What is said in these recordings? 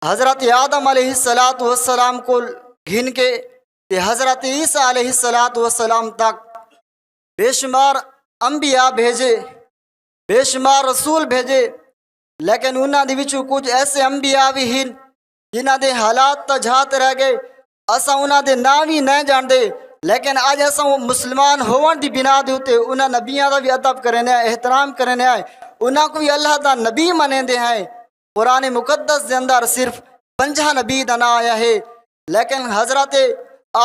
حضرت آدم علیہ السلام کو گھن کے کہ حضرت عیسیٰ علیہ السلام تک بے شمار انبیاء بھیجے، بے شمار رسول بھیجے، لیکن انہاں دے وچوں کچھ ایسے انبیاء بھی ہیں جنہاں دے حالات تا جھات رہ گئے، اساں انہاں دے نام ہی نہیں جاندے، لیکن اج اساں مسلمان ہون دی بنا دے اوتے انہاں نبیاں دا بھی ادب کرنے احترام کرنے انہاں کو بھی اللہ دا نبی منیندے ہیں۔ قرآن مقدس دے اندر صرف 50 نبی دا نام آیا ہے، لیکن حضرت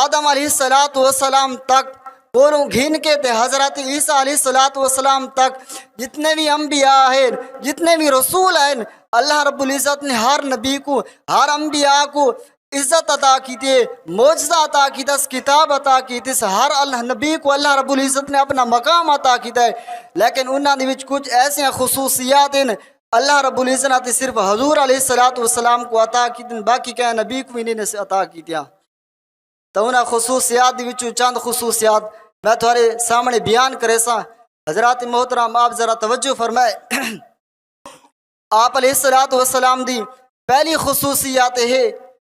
آدم علیہ السلام تک پوروں گھن کے تے حضرت عیسیٰ علیہ السلام تک جتنے بھی انبیاء ہیں، جتنے بھی رسول ہیں، اللہ رب العزت نے ہر نبی کو، ہر انبیاء کو عزت عطا کی تھی، معجزہ عطا کی تھی، کتاب عطا کی تھی، ہر نبی کو اللہ رب العزت نے اپنا مقام عطا کیتا ہے، لیکن انہاں دے وچ کچھ ایسے خصوصیات ہیں اللہ رب العزت نے صرف حضور علیہ السلام کو عطا کی تھی، باقی کیا نبی کو بھی نہیں عطا کی تھی۔ تو انہاں خصوصیات دے وچوں چند خصوصیات میں تھوڑے سامنے بیان کرے سا۔ حضرات محترم آپ ذرا توجہ فرمائے۔ آپ علیہ السلام دی پہلی خصوصیات ہے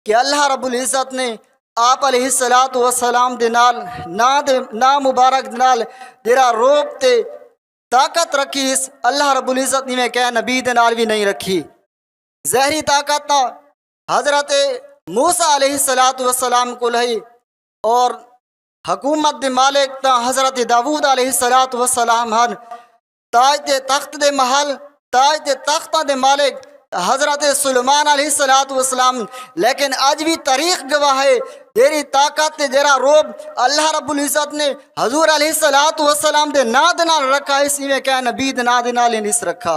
کہ اللہ رب العزت نے آپ علیہ السلام دے نام مبارک دے نال جڑا روب تے طاقت رکھی، اس اللہ رب العزت نے میں کہ نبی دے نال بھی نہیں رکھی۔ ظاہری طاقت نہ حضرت موسیٰ علیہ السلام کو لئی، اور حکومت دے مالک تا حضرت داؤد علیہ السلام ہن، تاج دے تخت دے محل، تاج دے تخت دے مالک حضرت سلیمان علیہ السلام، لیکن آج بھی تاریخ گواہ ہے تیری طاقت تے جرا روب اللہ رب العزت نے حضور علیہ السلام دے نا دے نال رکھا، اسی میں کہ نبی دے نا دے نال نہیں رکھا۔